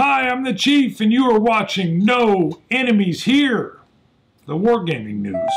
Hi, I'm the Chief, and you are watching No Enemies Here, the Wargaming News.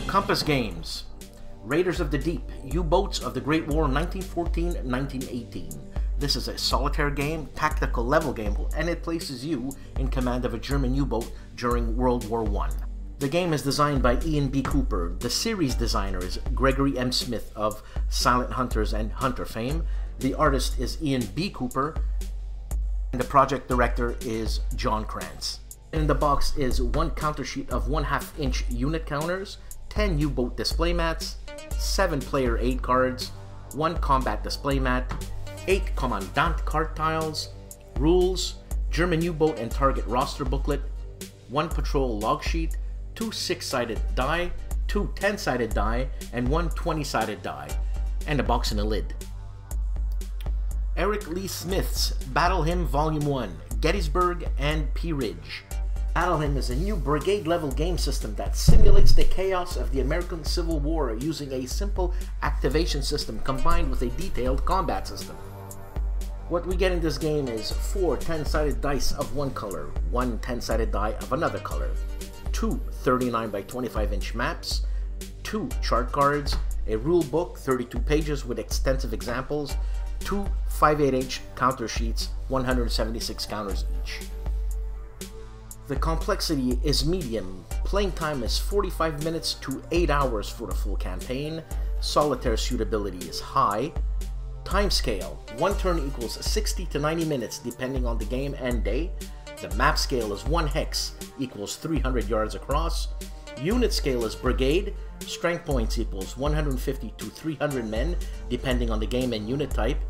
Compass Games, Raiders of the Deep, U-Boats of the Great War 1914-1918. This is a solitaire game, tactical level game, and it places you in command of a German U-boat during World War I. The game is designed by Ian B. Cooper. The series designer is Gregory M. Smith of Silent Hunters and Hunter fame. The artist is Ian B. Cooper, and the project director is John Krantz. In the box is one counter sheet of 1/2 inch unit counters, 10 U-boat display mats, 7 player aid cards, 1 combat display mat, 8 commandant card tiles, rules, German U-boat and target roster booklet, 1 patrol log sheet, 2 6-sided die, 2 10-sided die, and 1 20-sided die, and a box and a lid. Eric Lee Smith's Battle Hymn Volume 1, Gettysburg and Pea Ridge. Battle Hymn is a new brigade-level game system that simulates the chaos of the American Civil War using a simple activation system combined with a detailed combat system. What we get in this game is 4 10-sided dice of one color, 1 10-sided die of another color, 2 39 by 25 inch maps, 2 chart cards, a rule book 32 pages with extensive examples, 2 5/8 inch counter sheets, 176 counters each. The complexity is medium, playing time is 45 minutes to 8 hours for the full campaign, solitaire suitability is high, time scale, 1 turn equals 60 to 90 minutes depending on the game and day, the map scale is 1 hex equals 300 yards across, unit scale is brigade, strength points equals 150 to 300 men depending on the game and unit type.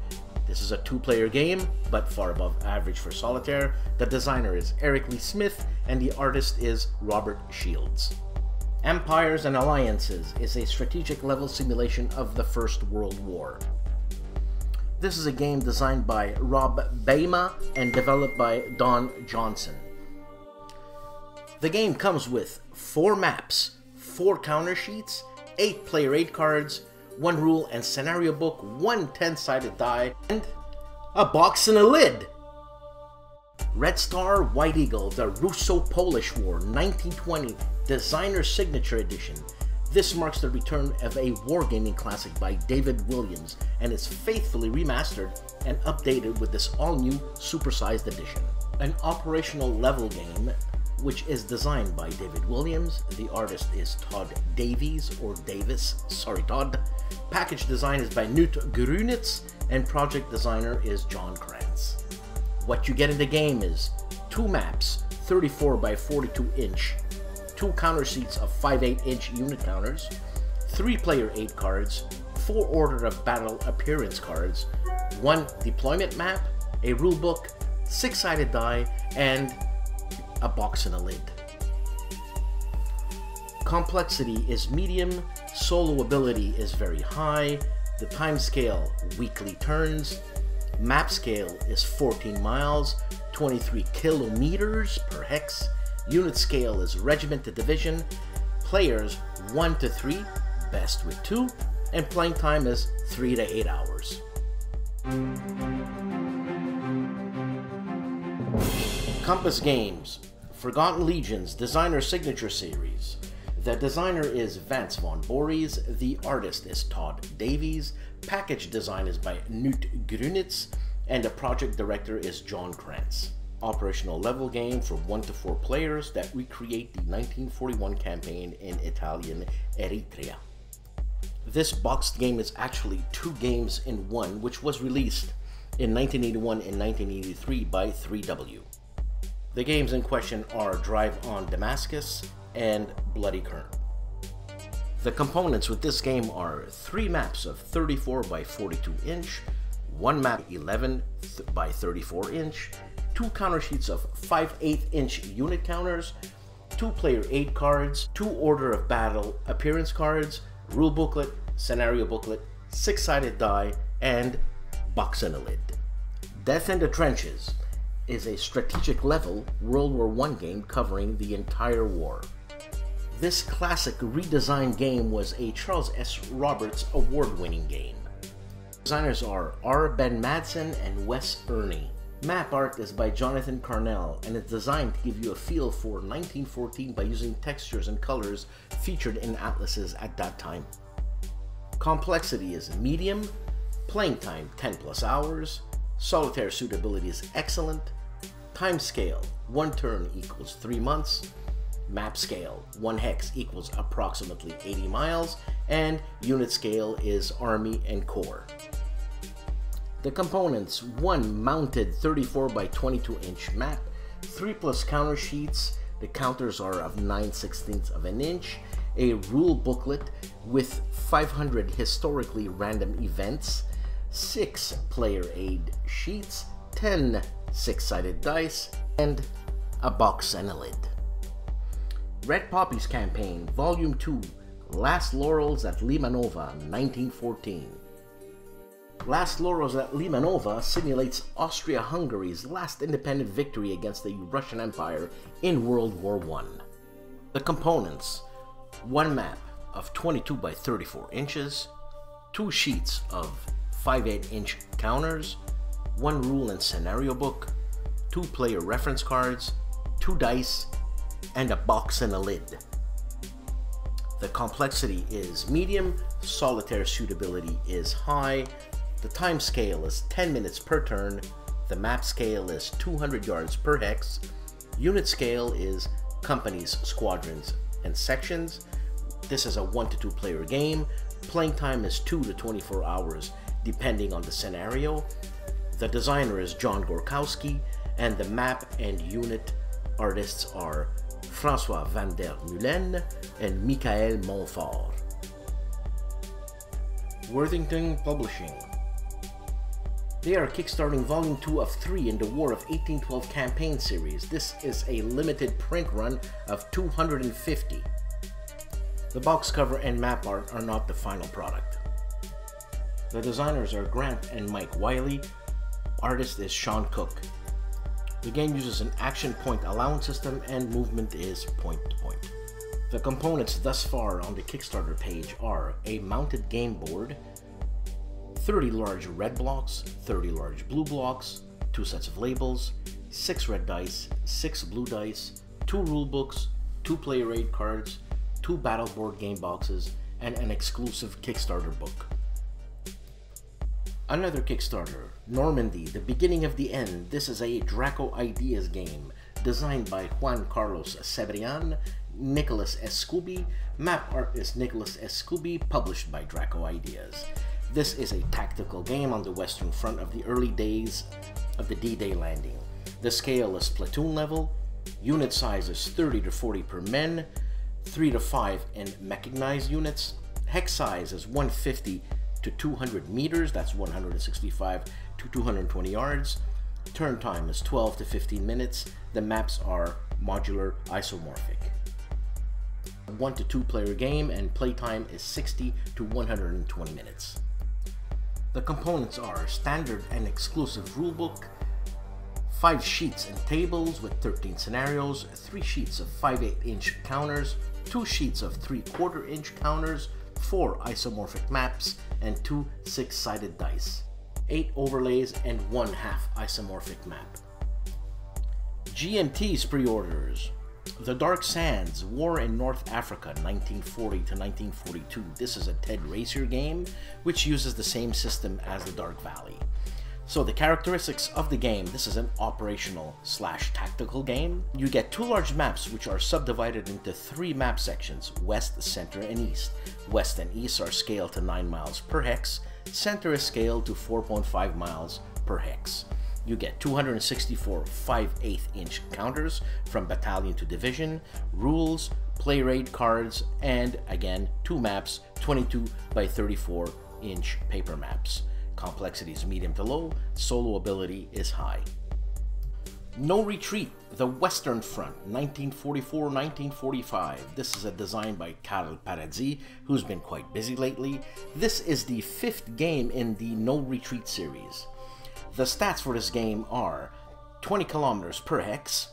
This is a 2-player game, but far above average for solitaire. The designer is Eric Lee Smith, and the artist is Robert Shields. Empires and Alliances is a strategic level simulation of the First World War. This is a game designed by Rob Baima and developed by Don Johnson. The game comes with 4 maps, 4 counter sheets, 8 player aid cards, 1 rule and scenario book, 1 10-sided die, and a box and a lid! Red Star, White Eagle, the Russo-Polish War 1920 Designer Signature Edition. This marks the return of a wargaming classic by David Williams and is faithfully remastered and updated with this all-new supersized edition. An operational level game which is designed by David Williams. The artist is Todd Davies, or Davis, sorry Todd. Package design is by Knut Grunitz, and project designer is John Krantz. What you get in the game is 2 maps, 34 by 42 inch, 2 counter sheets of 5/8 inch unit counters, 3 player aid cards, 4 order of battle appearance cards, 1 deployment map, a rule book, 6-sided die, and a box and a lid. Complexity is medium, solo ability is very high, the time scale weekly turns, map scale is 14 miles, 23 kilometers per hex, unit scale is regiment to division, players 1 to 3, best with 2, and playing time is 3 to 8 hours. Compass Games, Forgotten Legions Designer Signature Series. The designer is Vance von Voorhees, the artist is Todd Davies, package design is by Knut Grunitz, and the project director is John Krantz. Operational level game for 1 to 4 players that recreate the 1941 campaign in Italian Eritrea. This boxed game is actually 2 games in one, which was released in 1981 and 1983 by 3W. The games in question are Drive on Damascus and Bloody Kern. The components with this game are 3 maps of 34 by 42 inch, 1 map 11 by 34 inch, 2 counter sheets of 5/8 inch unit counters, 2 player aid cards, 2 order of battle appearance cards, rule booklet, scenario booklet, 6-sided die, and box and a lid. Death in the Trenches is a strategic level World War I game covering the entire war. This classic redesigned game was a Charles S. Roberts award-winning game. Designers are R. Ben Madsen and Wes Ernie. Map art is by Jonathan Carnell and is designed to give you a feel for 1914 by using textures and colors featured in atlases at that time. Complexity is medium, playing time 10+ hours, solitaire suitability is excellent, time scale 1 turn equals 3 months, map scale 1 hex equals approximately 80 miles, and unit scale is Army and Corps. The components: 1 mounted 34 by 22 inch map, 3+ counter sheets, the counters are of 9/16 of an inch, a rule booklet with 500 historically random events, 6 player aid sheets, 10 6-sided dice, and a box and a lid. Red Poppies Campaign, Volume 2, Last Laurels at Limanova, 1914. Last Laurels at Limanova simulates Austria-Hungary's last independent victory against the Russian Empire in World War I. The components: 1 map of 22 by 34 inches, 2 sheets of 5/8 inch counters, 1 rule and scenario book, 2 player reference cards, 2 dice, and a box and a lid. The complexity is medium, solitaire suitability is high, the time scale is 10 minutes per turn, the map scale is 200 yards per hex, unit scale is companies, squadrons, and sections. This is a 1 to 2 player game. Playing time is 2 to 24 hours depending on the scenario. The designer is John Gorkowski, and the map and unit artists are François van der Meulen and Michael Montfort. Worthington Publishing. They are kickstarting Volume 2 of 3 in the War of 1812 campaign series. This is a limited print run of 250. The box cover and map art are not the final product. The designers are Grant and Mike Wiley. Artist is Sean Cook. The game uses an action point allowance system and movement is point to point. The components thus far on the Kickstarter page are a mounted game board, 30 large red blocks, 30 large blue blocks, 2 sets of labels, 6 red dice, 6 blue dice, 2 rule books, 2 player aid cards, 2 battle board game boxes, and an exclusive Kickstarter book. Another Kickstarter, Normandy, The Beginning of the End. This is a Draco Ideas game designed by Juan Carlos Cebrian, Nicholas S. Scooby. Map art is Nicholas S. Scooby, published by Draco Ideas. This is a tactical game on the Western Front of the early days of the D-Day landing. The scale is platoon level, unit size is 30 to 40 per men, 3 to 5 in mechanized units, hex size is 150 to 200 meters, that's 165 to 220 yards, turn time is 12 to 15 minutes, the maps are modular isomorphic. 1 to 2 player game and playtime is 60 to 120 minutes. The components are standard and exclusive rulebook, 5 sheets and tables with 13 scenarios, 3 sheets of 5/8 inch counters, 2 sheets of 3/4 inch counters, 4 isomorphic maps, and 2 6-sided dice, 8 overlays, and 1/2 isomorphic map. GMT's pre-orders. The Dark Sands, War in North Africa, 1940 to 1942. This is a Ted Racer game, which uses the same system as the Dark Valley. So the characteristics of the game: this is an operational / tactical game. You get 2 large maps which are subdivided into 3 map sections: West, Center, and East. West and East are scaled to 9 miles per hex. Center is scaled to 4.5 miles per hex. You get 264 5/8" counters from battalion to division, rules, play rate cards, and again 2 maps, 22 by 34" paper maps. Complexity is medium to low, solo ability is high. No Retreat, The Western Front, 1944-1945. This is a design by Karl Paradzi, who's been quite busy lately. This is the 5th game in the No Retreat series. The stats for this game are 20 kilometers per hex.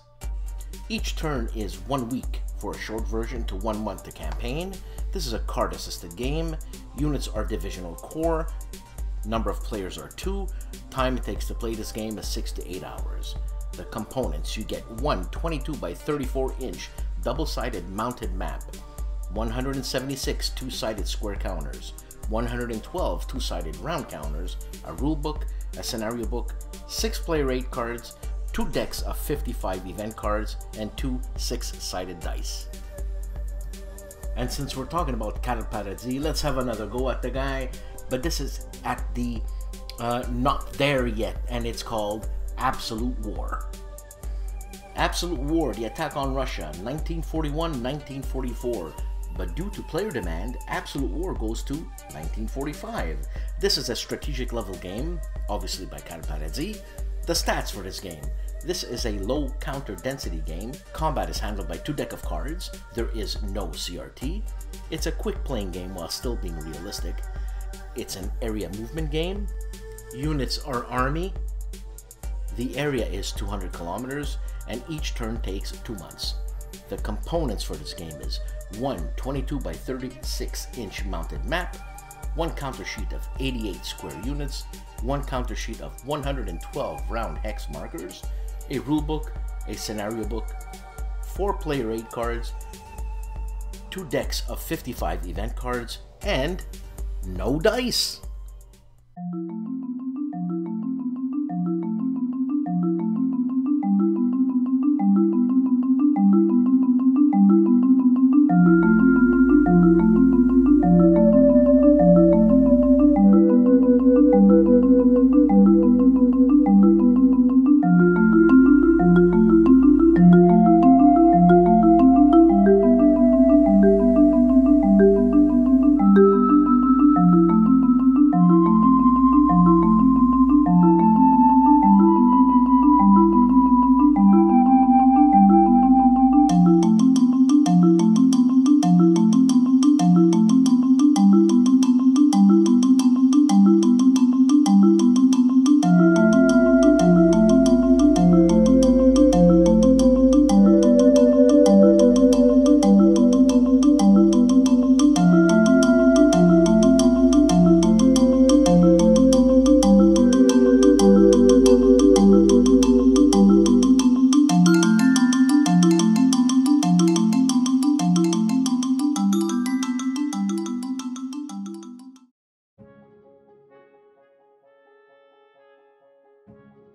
Each turn is 1 week for a short version to 1 month to campaign. This is a card-assisted game. Units are divisional core. Number of players are 2. Time it takes to play this game is 6 to 8 hours. The components: you get one 22 by 34" double-sided mounted map, 176 two-sided square counters, 112 two-sided round counters, a rule book, a scenario book, 6 play rate cards, 2 decks of 55 event cards, and 2 6-sided dice. And since we're talking about Karl Paradzi, let's have another go at the guy, but this is at the not there yet, and it's called Absolute War. Absolute War, the attack on Russia, 1941-1944. But due to player demand, Absolute War goes to 1945. This is a strategic level game, obviously by Karl Paradzi. The stats for this game: this is a low counter density game. Combat is handled by 2 decks of cards. There is no CRT. It's a quick playing game while still being realistic. It's an area movement game. Units are army. The area is 200 kilometers, and each turn takes 2 months. The components for this game is one 22 by 36" mounted map, 1 counter sheet of 88 square units, 1 counter sheet of 112 round hex markers, a rule book, a scenario book, 4 play rate cards, 2 decks of 55 event cards, and no dice.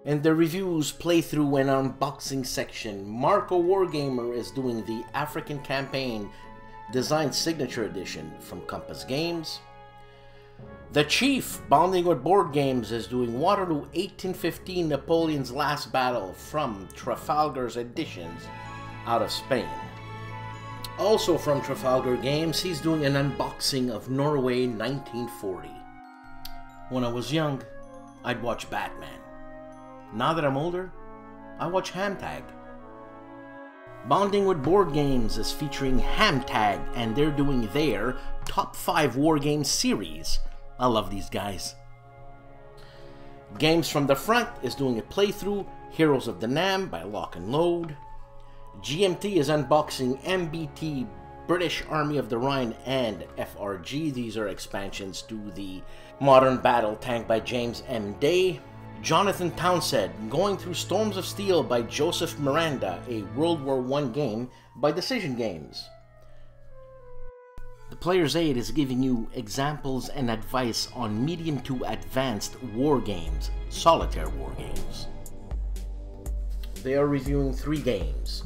In the reviews, playthrough, and unboxing section, Marco Wargamer is doing the African Campaign Design Signature Edition from Compass Games. The Chief, Bonding with Board Games, is doing Waterloo 1815 Napoleon's Last Battle from Trafalgar's Editions out of Spain. Also from Trafalgar Games, he's doing an unboxing of Norway 1940. When I was young, I'd watch Batman. Now that I'm older, I watch Hamtag. Bonding with Board Games is featuring Hamtag, and they're doing their Top 5 War Games series. I love these guys. Games from the Front is doing a playthrough, Heroes of the Nam by Lock and Load. GMT is unboxing MBT, British Army of the Rhine, and FRG. These are expansions to the Modern Battle Tank by James M. Day. Jonathan Townsend, Going Through Storms of Steel by Joseph Miranda, a World War I game by Decision Games. The Player's Aid is giving you examples and advice on medium to advanced war games, solitaire war games. They are reviewing 3 games.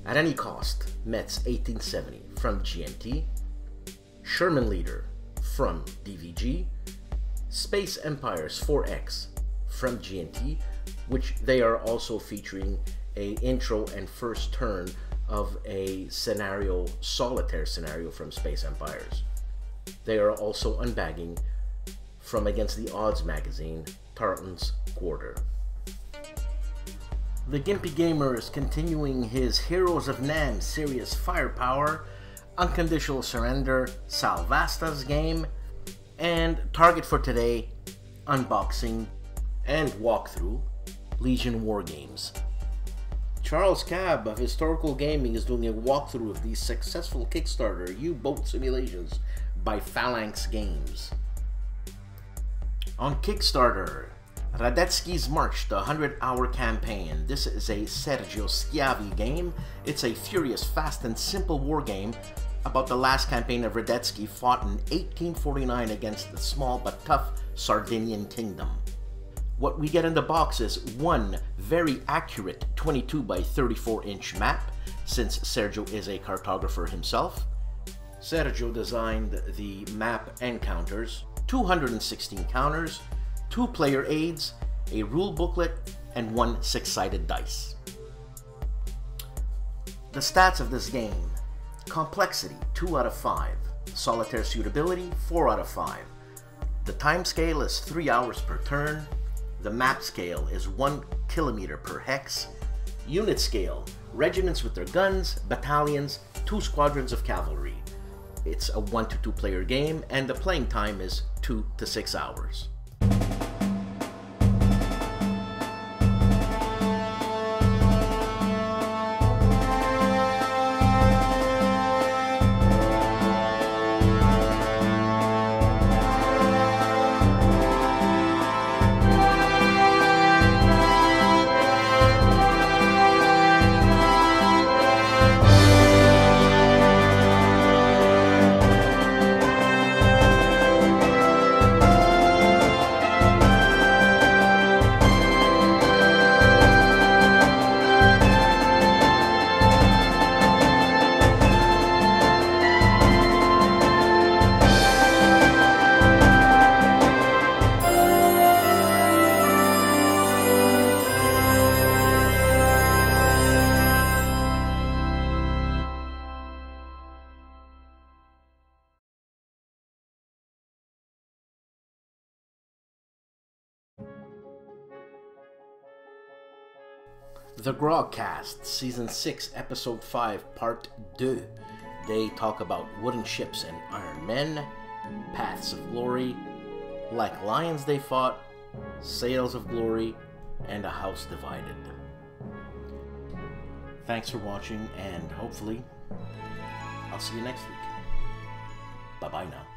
At Any Cost, Metz 1870 from GMT, Sherman Leader from DVG, Space Empires 4X from GMT, which they are also featuring a intro and first turn of a scenario, solitaire scenario from Space Empires. They are also unbagging from Against the Odds magazine, Tarleton's Quarter. The Gimpy Gamer is continuing his Heroes of Nam Serious Firepower, Unconditional Surrender, Salvastas game, and target for today, unboxing and walkthrough, Legion War Games. Charles Cab of Historical Gaming is doing a walkthrough of the successful Kickstarter U-Boat Simulations by Phalanx Games. On Kickstarter, Radetzky's March, the 100-hour campaign. This is a Sergio Schiavi game. It's a furious, fast, and simple war game about the last campaign of Radetzky fought in 1849 against the small but tough Sardinian kingdom. What we get in the box is one very accurate 22 by 34 inch map, since Sergio is a cartographer himself. Sergio designed the map and counters, 216 counters, 2 player aids, a rule booklet, and 1 6-sided dice. The stats of this game: complexity 2 out of 5, solitaire suitability 4 out of 5. The time scale is 3 hours per turn. The map scale is 1 kilometer per hex. Unit scale: regiments with their guns, battalions, 2 squadrons of cavalry. It's a 1 to 2 player game, and the playing time is 2 to 6 hours. The Grogcast, Season 6, Episode 5, Part 2. They talk about wooden ships and iron men, paths of glory, like lions they fought, sails of glory, and a house divided. Thanks for watching, and hopefully, I'll see you next week. Bye-bye now.